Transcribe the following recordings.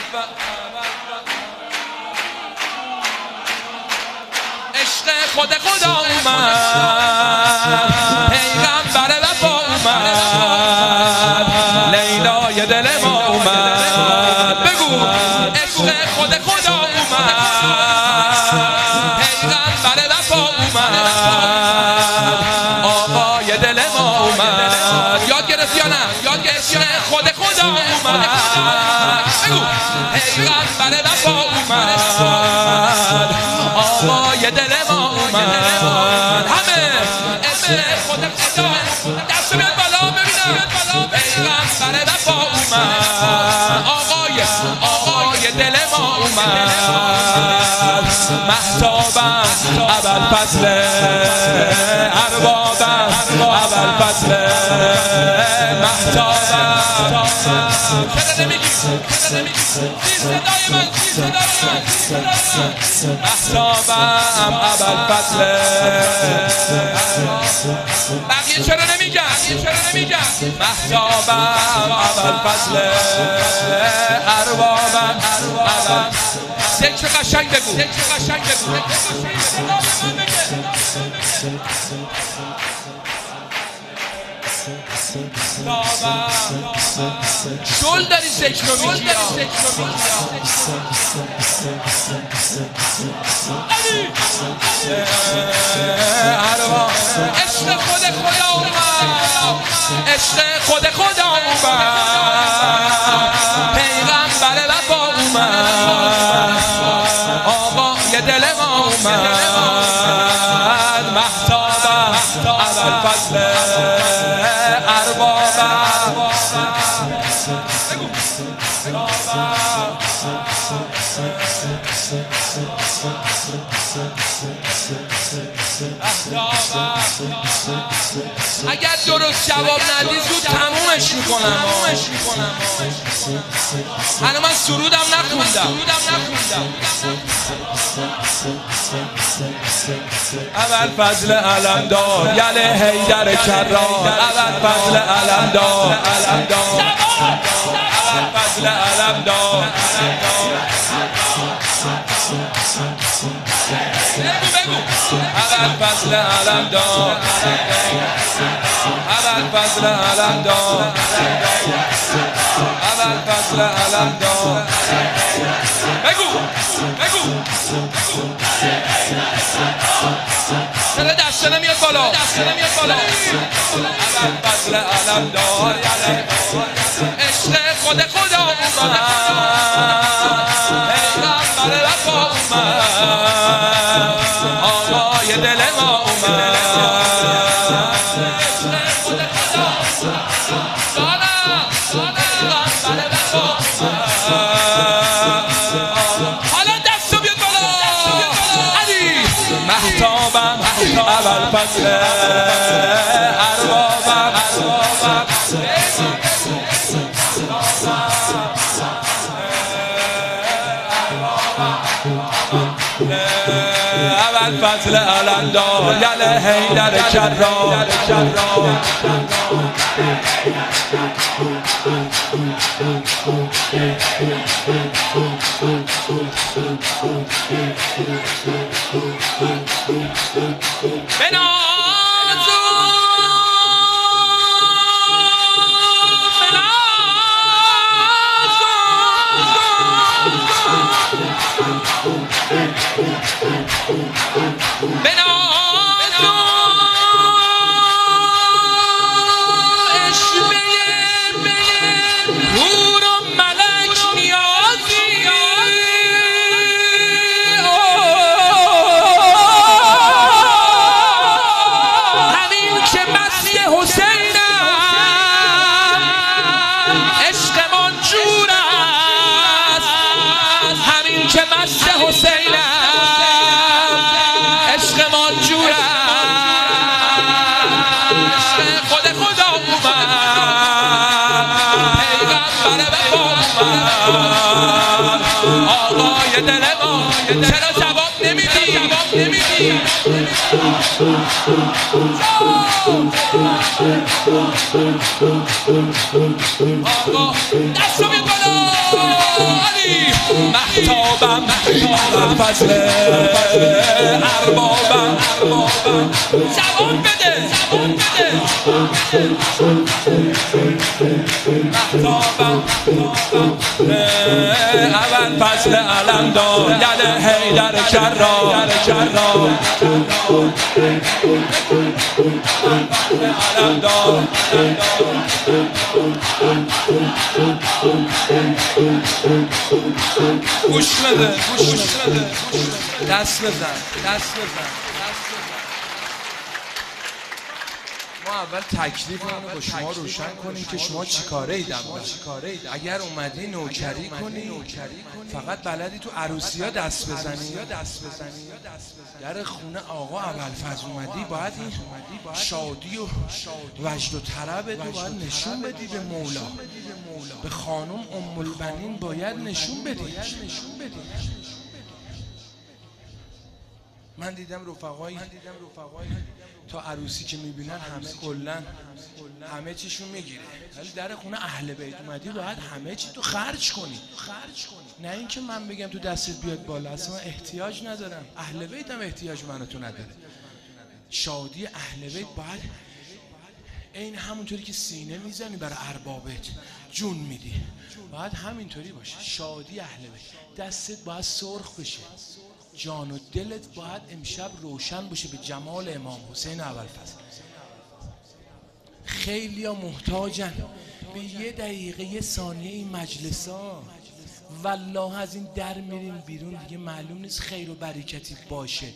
عشق خود خدا اومد، پیغمبر وفا اومد، لیلای دل ما اومد. بگو عشق خود خدا اومد، پیغمبر وفا اومد، آقای دل ما اومد. یاد گرفت یا نه؟ یاد گرفت یا نه؟ خود خدا اومد. بگو پیغمبر وفا اومد، آقای دل ما اومد. همه عشق خود خدا، دست بیاد بالا ببینم. پیغمبر وفا اومد، آقای دل ما اومد. مهتابم ابوالفضل، اربابم ابوالفضل، مهتابم. چرا نمیگی؟ صدای من، مهتابم ابوالفضل. بقیه چرا نمیگن؟ مهتابم ابوالفضل، اربابم. ذکر قشنگ بگو. شل داری ذکر رو میگی. عشق خود خدا اومد، عشق خود خدا اومد، پیغمبر وفا اومد، آقای دل ما اومد. مهتابم ابوالفضل، اربابم. اگر درست جواب ندی زود تمومش میکنم. حالا من سرودم نخوندم. ابوالفضل علمدار، یله حیدر کرار، ابوالفضل علمدار، ابوالفضل علمدار. ابوالفضل علمدار، ابوالفضل علمدار، ابوالفضل علمدار. بگو چرا دست نمیاد بالا؟ ابوالفضل علمدار، عشق خود خدا اومد، پیغمبر وفا اومد، آقای دل ما اومد. حالا دستو بیاد بالا. علی مهتابم ابوالفضل، اربابم. ابوالفضل علمدار، یله حیدر کرار. آقای دل ما، چرا جواب نمیدی؟ آقا دستو بیاد بالا. علی محتابم فضل اربابم جواب بده محتابم اول فصل علمدار یل حیدر کرار علمدار گوش بده دست بزن ما اول تکلیف رو با شما روشن کنیم که شما چی کاره اید. اگر اومدی نوکری کنی فقط بلدی تو عروسی ها دست بزنی. در خونه آقا ابوالفضل اومدی باید این شادی و وجد و طرب تو باید نشون بدی به مولا، به خانم ام البنین باید نشون بدی. من دیدم رفقایی تا عروسی که میبینن همه کلن همه چیشون میگیره، ولی در خونه اهل بیت اومدی باید همه چی تو خرج کنی. نه اینکه من بگم تو دستت بیاد بالا، اصلا من احتیاج ندارم، اهل بیت هم احتیاج منو تو نداره. شادی اهل بیت باید این همونطوری که سینه میزنی برای اربابت جون میدی، باید همینطوری باشه. شادی اهل بیت دستت باید سرخ بشه، جان و دلت باید امشب روشن باشه به جمال امام حسین ابوالفضل. خیلی ها محتاجن به یه دقیقه یه ثانیه این مجلسا، والله از این در میریم بیرون دیگه معلوم نیست خیر و برکتی باشه.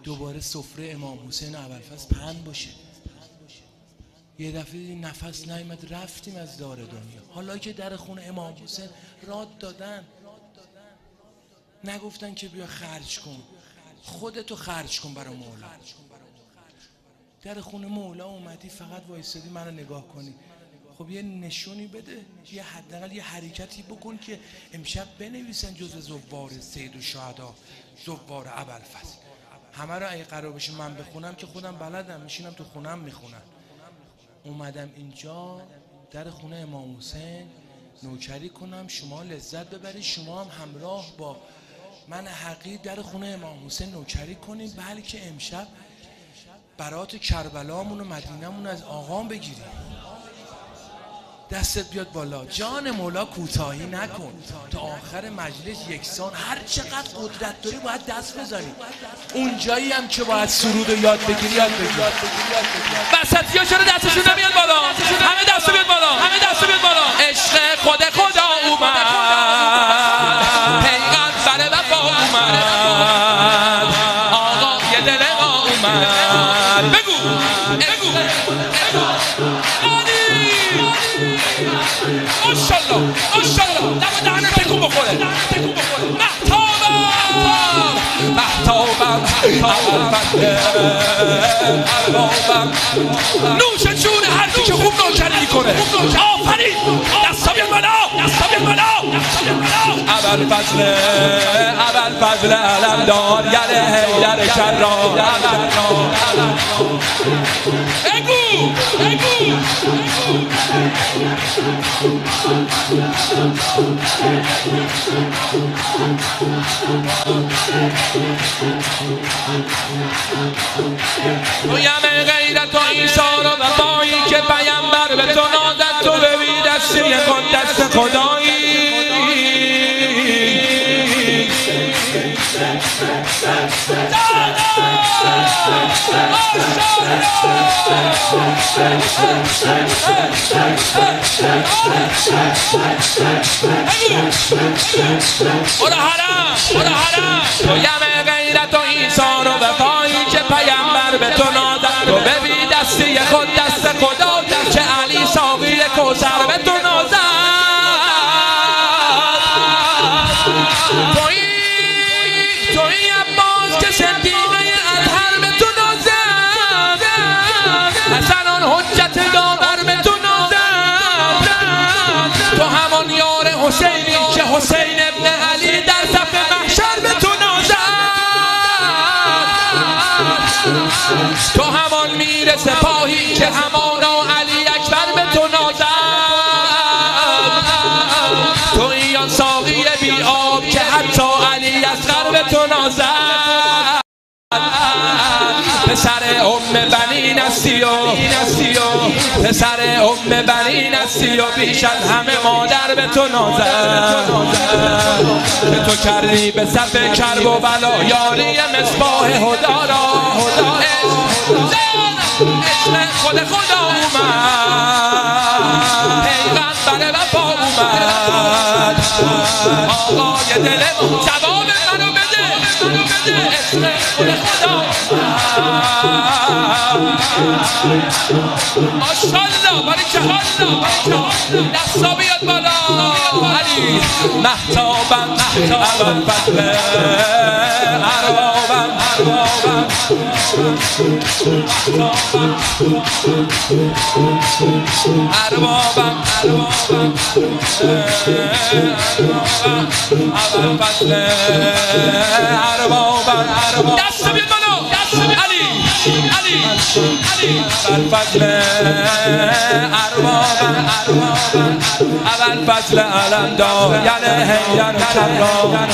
دوباره سفره امام حسین ابوالفضل پهن باشه. یه دفعه نفس نیامد رفتیم از دار دنیا. حالا که در خونه امام حسین راد دادن، نگفتن که بیا خرج کن، خودتو خرج کن برای مولا. در خونه مولا اومدی فقط وایسادی منو نگاه کنی، خب یه نشونی بده، یه حداقل یه حرکتی بکن که امشب بنویسن جزو زوار سید الشهدا، زوار ابوالفضل. همه رو اگه قرار بشه من بخونم که خودم بلدم، میشینم تو خونم میخونم. اومدم اینجا در خونه امام حسین نوکری کنم، شما لذت ببرید، شما هم همراه با من حقیر در خونه امام حسین نوکری کنیم، بلکه امشب برات کربلامون و مدینمون از آقام بگیریم. دستت بیاد بالا، جان مولا کوتاهی نکن، تا آخر مجلس یکسان هر چقدر قدرت داری باید دست بزنی. اون جایی هم که باید سرود رو یاد بگیری یاد بگیری. وسطی ها چرا دستشون نمیاد بالا؟ همه دست بیاد بالا. عشق خود خدا اومد، پیغمبر وفا اومد، آقای دل ما اومد. بگو ماشاءالله دم دهنه تکون بخوره. محتابم نوش جون هر کی که خوب نوکری میکنه. آفرین، دستا بیاد بالا. ابوالفضل علمدار یل حیدر کرار. بگو تویم غیرت و ایثار و وفایی که پیامبر به تو نازد، تو ببین دستی خود دست خدایی. تویم غیرت و ایثار و وفایی که پیامبر به تو نازد، تو ببین دستی خود دست خدا که علی ساقی کوثر به تو نازد. توی عباس که صدیقه اطهر به تو نازد، حسن حجت داور به تو نازد. تو همان یار حسینی که حسین ابن علی در صف محشر به تو نازد. تو همان میر سپاهی که همانا علی اکبر به تو نازد. تو ایان ساقی بی آب هستی و پسر ام بنین هستی و بیش از همه مادر به تو نازد که تو کردی به صف کرب و بلا یاری مصباح هدا را عشق خود خدا اومد پیغمبر وفا اومد آقای دل جواب منو بده عشق خود خدا ماشاءالله باریکالله دستا بیاد بالا علی مهتابم اول فضل اربابم اول فضل اربابم دستا بیاد بالا علی اول فضل اربابم اول فضل علم داین حیدر کرام